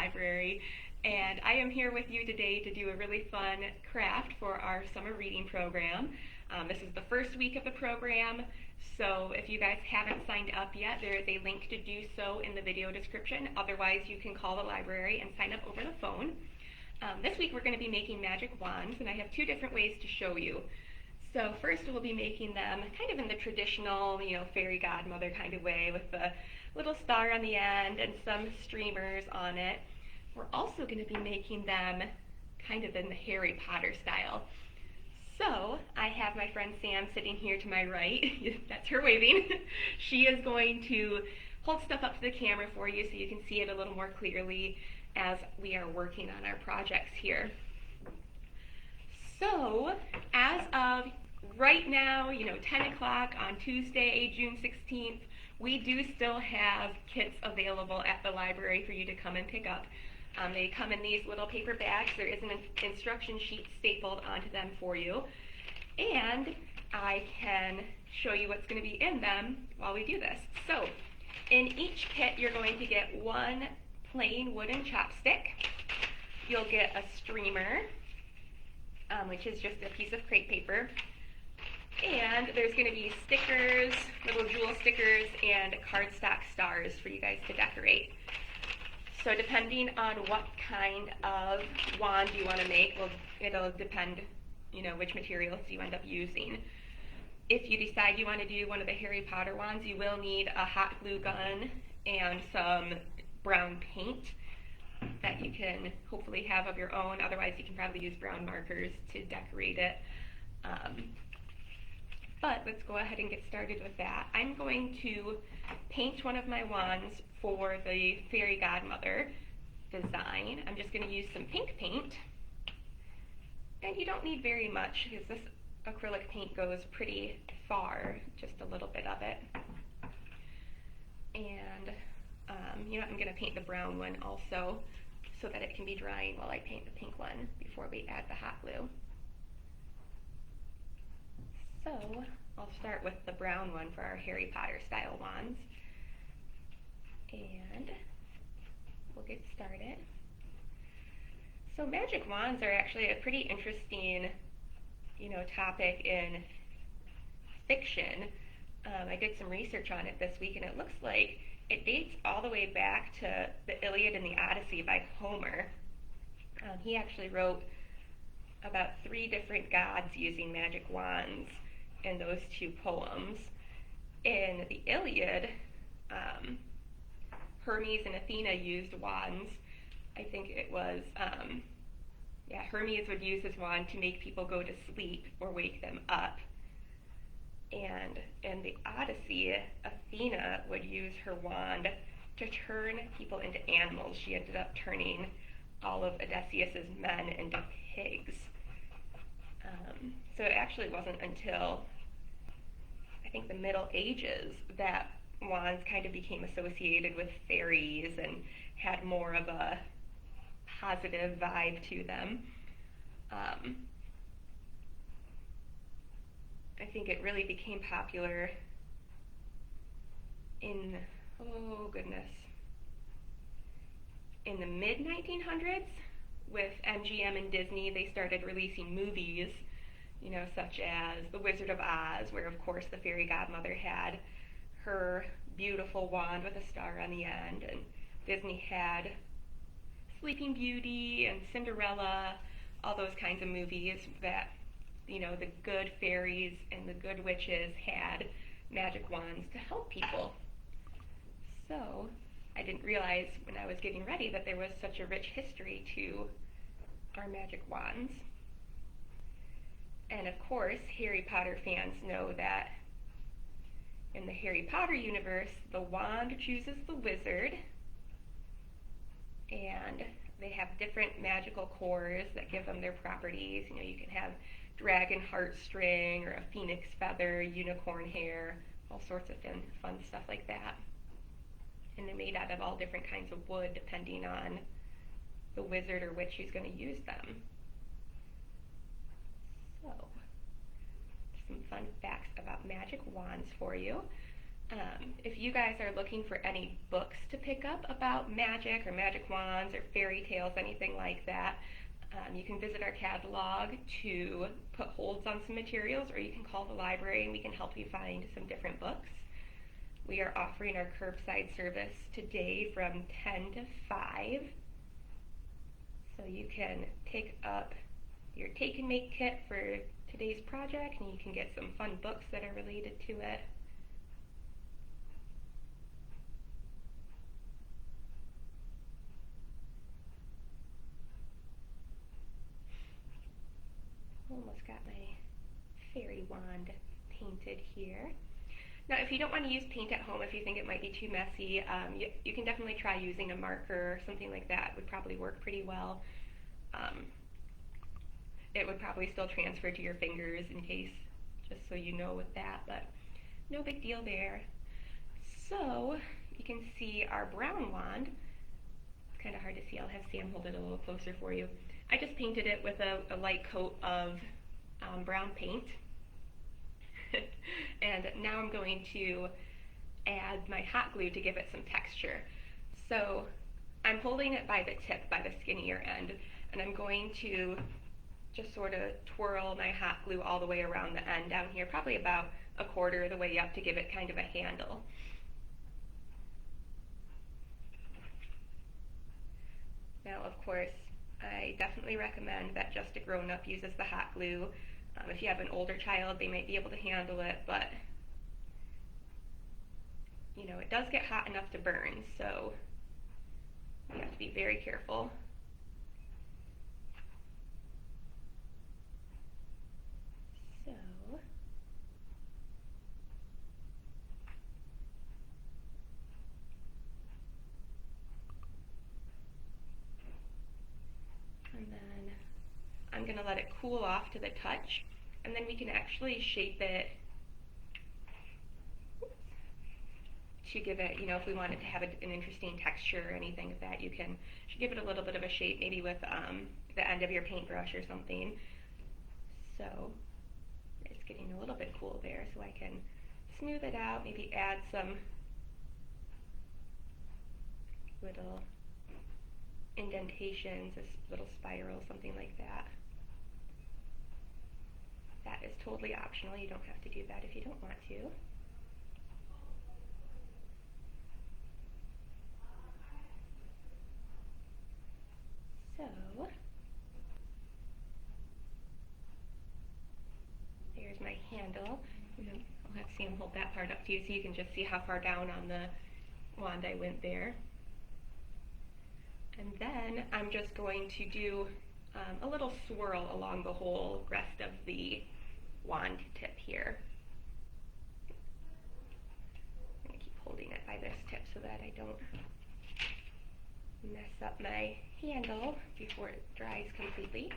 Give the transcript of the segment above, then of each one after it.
library, and I am here with you today to do a really fun craft for our summer reading program. This is the first week of the program, so if you guys haven't signed up yet, there is a link to do so in the video description. Otherwise, you can call the library and sign up over the phone. This week we're going to be making magic wands, and I have two different ways to show you. So first we'll be making them kind of in the traditional, fairy godmother kind of way with the little star on the end and some streamers on it. We're also going to be making them kind of in the Harry Potter style. So I have my friend Sam sitting here to my right. That's her waving. She is going to hold stuff up to the camera for you so you can see it a little more clearly as we are working on our projects here. So as of right now, 10 o'clock on Tuesday, June 16th, we do still have kits available at the library for you to come and pick up. They come in these little paper bags. There is an instruction sheet stapled onto them for you. And I can show you what's going to be in them while we do this. So in each kit, you're going to get one plain wooden chopstick. You'll get a streamer, which is just a piece of crepe paper. And there's going to be stickers, little jewel stickers, and cardstock stars for you guys to decorate. So depending on what kind of wand you want to make, it'll depend, which materials you end up using. If you decide you want to do one of the Harry Potter wands, you will need a hot glue gun and some brown paint that you can hopefully have of your own. Otherwise, you can probably use brown markers to decorate it. But let's go ahead and get started with that. I'm going to paint one of my wands for the Fairy Godmother design. I'm just going to use some pink paint. And you don't need very much because this acrylic paint goes pretty far, just a little bit of it. And I'm going to paint the brown one also so that it can be drying while I paint the pink one before we add the hot glue. So I'll start with the brown one for our Harry Potter style wands. And we'll get started. So magic wands are actually a pretty interesting, topic in fiction. I did some research on it this week, and it looks like it dates all the way back to the Iliad and the Odyssey by Homer. He actually wrote about 3 different gods using magic wands in those 2 poems. In the Iliad, Hermes and Athena used wands. I think it was, Hermes would use his wand to make people go to sleep or wake them up. And in the Odyssey, Athena would use her wand to turn people into animals. She ended up turning all of Odysseus's men into pigs. So it actually wasn't until, I think, the Middle Ages that wands kind of became associated with fairies and had more of a positive vibe to them. I think it really became popular in, in the mid-1900s with MGM and Disney. They started releasing movies, such as The Wizard of Oz, where of course the fairy godmother had her beautiful wand with a star on the end, and Disney had Sleeping Beauty and Cinderella, all those kinds of movies that, the good fairies and the good witches had magic wands to help people. So I didn't realize when I was getting ready that there was such a rich history to our magic wands. And of course, Harry Potter fans know that in the Harry Potter universe, the wand chooses the wizard, and they have different magical cores that give them their properties. You can have dragon heartstring or a phoenix feather, unicorn hair, all sorts of fun stuff like that. And they're made out of all different kinds of wood depending on the wizard or witch who's going to use them. So, some fun facts about magic wands for you. If you guys are looking for any books to pick up about magic or magic wands or fairy tales, anything like that, you can visit our catalog to put holds on some materials, or you can call the library and we can help you find some different books. We are offering our curbside service today from 10 to 5. So you can pick up your take and make kit for today's project and you can get some fun books that are related to it. Almost got my fairy wand painted here. Now, if you don't want to use paint at home, if you think it might be too messy, you can definitely try using a marker or something like that. It would probably work pretty well. It would probably still transfer to your fingers in case, just so you know with that, but no big deal there. So, you can see our brown wand. It's kind of hard to see. I'll have Sam hold it a little closer for you. I just painted it with a light coat of brown paint. And now I'm going to add my hot glue to give it some texture. So I'm holding it by the tip, by the skinnier end, and I'm going to just sort of twirl my hot glue all the way around the end down here, probably about a quarter of the way up to give it kind of a handle. Now, of course, I definitely recommend that just a grown-up uses the hot glue. If you have an older child, they might be able to handle it, but you know, it does get hot enough to burn, so you have to be very careful. So, and then I'm going to let it cool off to the touch, and then we can actually shape it to give it, you know, if we want it to have an interesting texture or anything like that, you can give it a little bit of a shape, maybe with the end of your paintbrush or something. So it's getting a little bit cool there, so I can smooth it out, maybe add some little indentations, a little spiral, something like that. That is totally optional. You don't have to do that if you don't want to. So, there's my handle. I'll have Sam hold that part up to you so you can just see how far down on the wand I went there. And then I'm just going to do a little swirl along the whole rest of the wand tip here. I'm going to keep holding it by this tip so that I don't mess up my handle before it dries completely.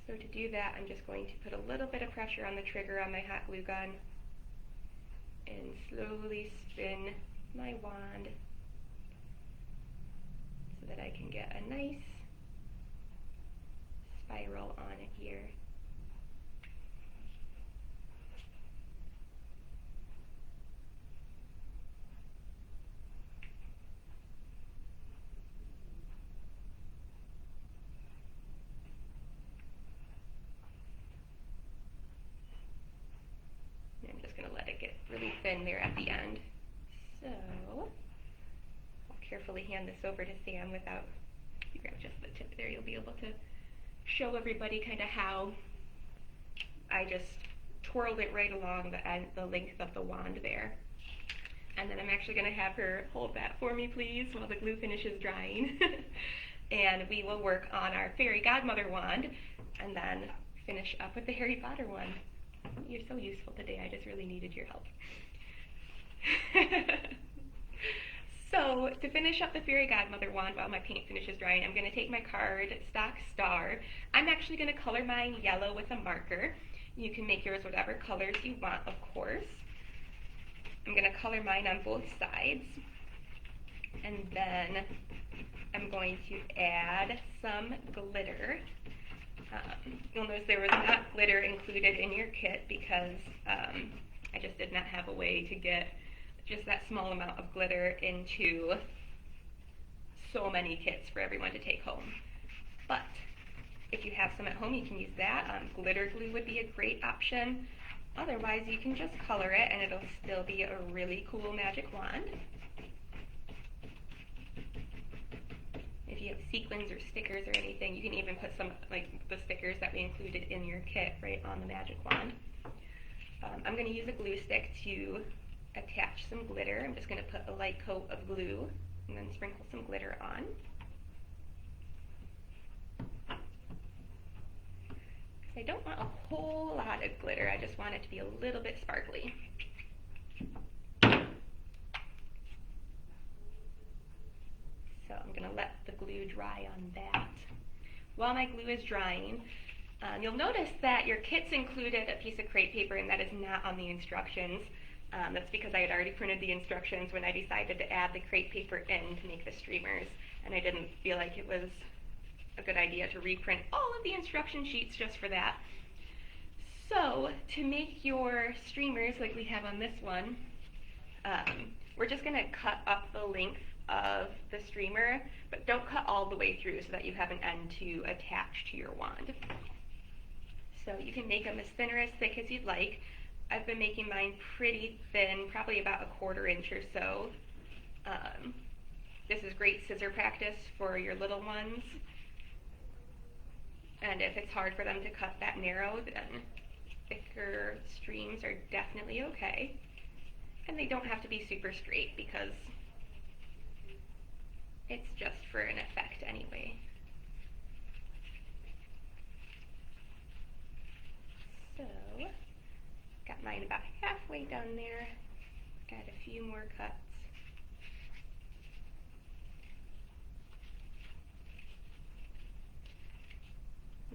So to do that, I'm just going to put a little bit of pressure on the trigger on my hot glue gun and slowly spin my wand so that I can get a nice spiral on it here. And I'm just going to let it get really thin there at the end. So, I'll carefully hand this over to Sam without, you grab just the tip there, you'll be able to show everybody kind of how I just twirled it right along the length of the wand there. And then I'm actually going to have her hold that for me, please, while the glue finishes drying. And we will work on our fairy godmother wand and then finish up with the Harry Potter one. You're so useful today, I just really needed your help. So, to finish up the fairy godmother wand while my paint finishes drying, I'm going to take my card stock star. I'm actually going to color mine yellow with a marker. You can make yours whatever colors you want, of course. I'm going to color mine on both sides. And then I'm going to add some glitter. You'll notice there was not glitter included in your kit because I just did not have a way to get just that small amount of glitter into so many kits for everyone to take home. But if you have some at home, you can use that. Glitter glue would be a great option. Otherwise, you can just color it and it'll still be a really cool magic wand. If you have sequins or stickers or anything, you can even put some, like the stickers that we included in your kit right on the magic wand. I'm going to use a glue stick to attach some glitter. I'm just going to put a light coat of glue and then sprinkle some glitter on. I don't want a whole lot of glitter, I just want it to be a little bit sparkly. So I'm going to let the glue dry on that. While my glue is drying, you'll notice that your kit's included a piece of crepe paper and that is not on the instructions. That's because I had already printed the instructions when I decided to add the crepe paper in to make the streamers, and I didn't feel like it was a good idea to reprint all of the instruction sheets just for that. So to make your streamers like we have on this one, we're just going to cut up the length of the streamer, but don't cut all the way through so that you have an end to attach to your wand. So you can make them as thin or as thick as you'd like. I've been making mine pretty thin, probably about a 1/4 inch or so. This is great scissor practice for your little ones. And if it's hard for them to cut that narrow, then thicker streams are definitely okay. And they don't have to be super straight because it's just for an effect anyway. So, got mine about halfway down there. Add a few more cuts.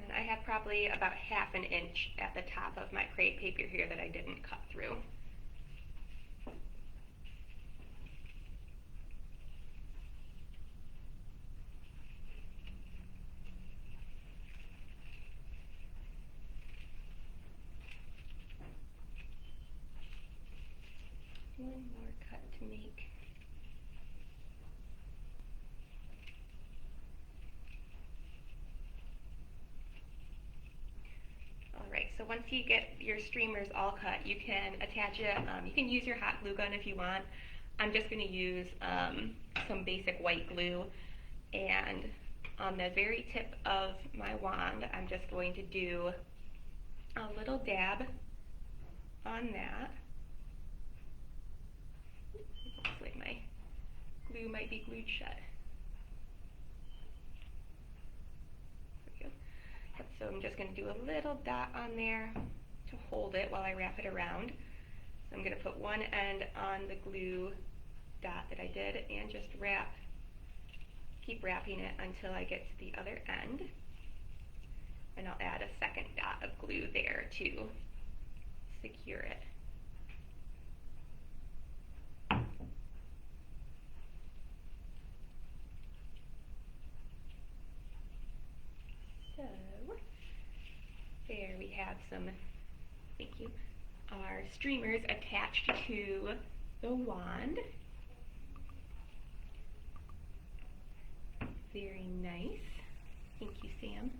And I have probably about 1/2 inch at the top of my crepe paper here that I didn't cut through. One more cut to make. Alright, so once you get your streamers all cut, you can attach it. You can use your hot glue gun if you want. I'm just going to use some basic white glue, and on the very tip of my wand, I'm just going to do a little dab on that. Looks like my glue might be glued shut. So I'm just going to do a little dot on there to hold it while I wrap it around. So I'm going to put one end on the glue dot that I did and just keep wrapping it until I get to the other end. And I'll add a second dot of glue there to secure it. So there we have our streamers attached to the wand. Very nice. Thank you, Sam.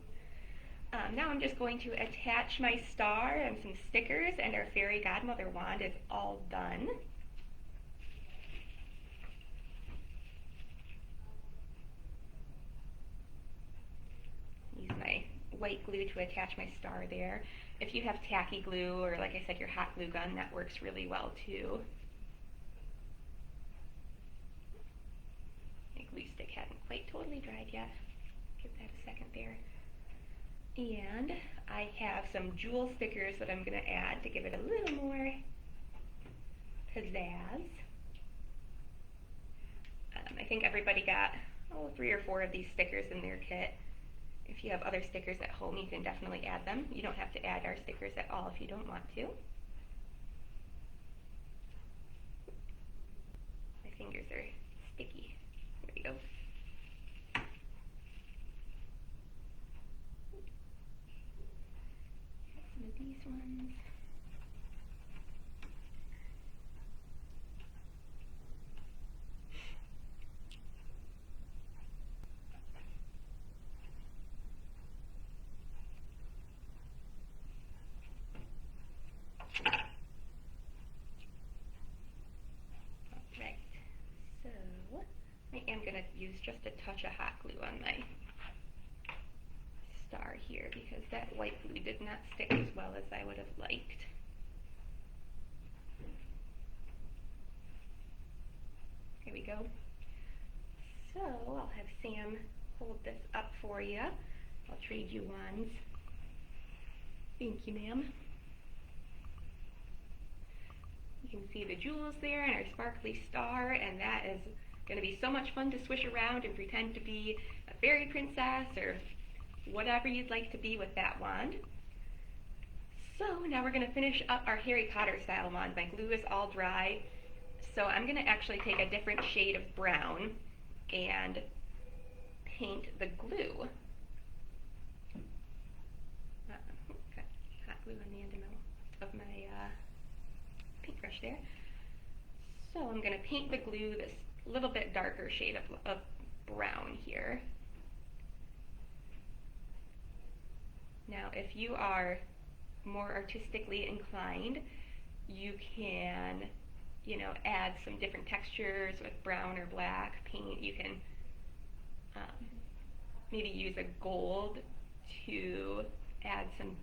Now I'm just going to attach my star and some stickers, and our fairy godmother wand is all done. Use my white glue to attach my star there. If you have tacky glue or, like I said, your hot glue gun, that works really well too. My glue stick hasn't quite totally dried yet. Give that a second there. And I have some jewel stickers that I'm going to add to give it a little more pizzazz. I think everybody got 3 or 4 of these stickers in their kit. If you have other stickers at home, you can definitely add them. You don't have to add our stickers at all if you don't want to. My fingers are sticky. There we go. these ones. Alright, so I am going to use just a touch of hot glue on my star here because that white glue did not stick as well as I would have liked. Here we go. So I'll have Sam hold this up for you. I'll trade you wands. Thank you, ma'am. You can see the jewels there and our sparkly star, and that is going to be so much fun to swish around and pretend to be a fairy princess or whatever you'd like to be with that wand. So now we're going to finish up our Harry Potter style wand. My glue is all dry, so I'm going to actually take a different shade of brown and paint the glue. Got hot glue on the end of my paintbrush there. So I'm going to paint the glue this little bit darker shade of brown here. Now, if you are more artistically inclined, you can, add some different textures with brown or black paint. You can maybe use a gold to add some,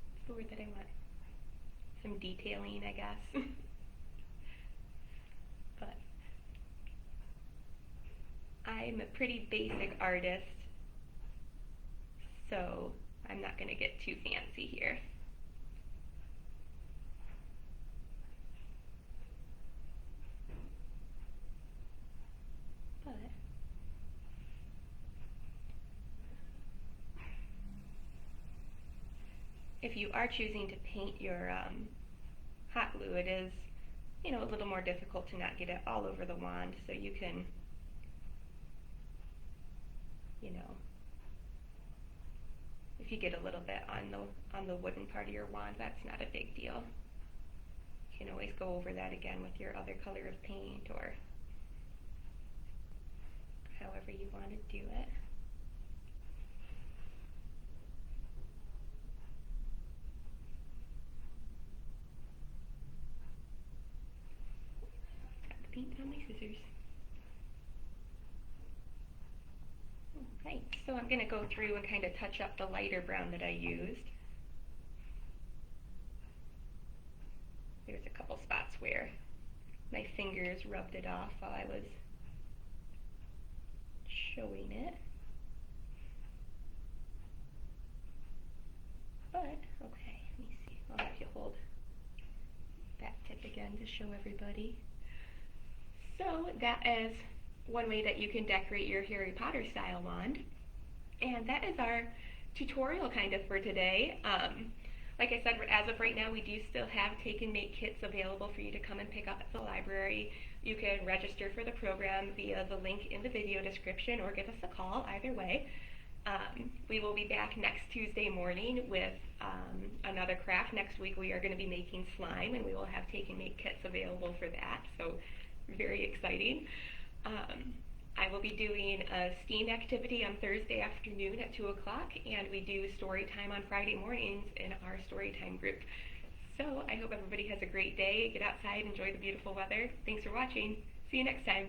what's the word that I want? Some detailing, I guess. But I'm a pretty basic artist, so I'm not going to get too fancy here. But if you are choosing to paint your hot glue, it is, a little more difficult to not get it all over the wand, so you can, if you get a little bit on the wooden part of your wand, that's not a big deal. You can always go over that again with your other color of paint or however you want to do it. Got the paint on my scissors. Okay, so I'm going to go through and kind of touch up the lighter brown that I used. There's a couple spots where my fingers rubbed it off while I was showing it. But, okay, let me see. I'll have you hold that tip again to show everybody. So that is one way that you can decorate your Harry Potter style wand. And that is our tutorial kind of for today. Like I said, as of right now, we do still have take and make kits available for you to come and pick up at the library. You can register for the program via the link in the video description or give us a call, either way. We will be back next Tuesday morning with another craft. Next week we are going to be making slime, and we will have take and make kits available for that, so very exciting. I will be doing a STEAM activity on Thursday afternoon at 2 o'clock, and we do story time on Friday mornings in our story time group. So I hope everybody has a great day. Get outside, enjoy the beautiful weather. Thanks for watching. See you next time.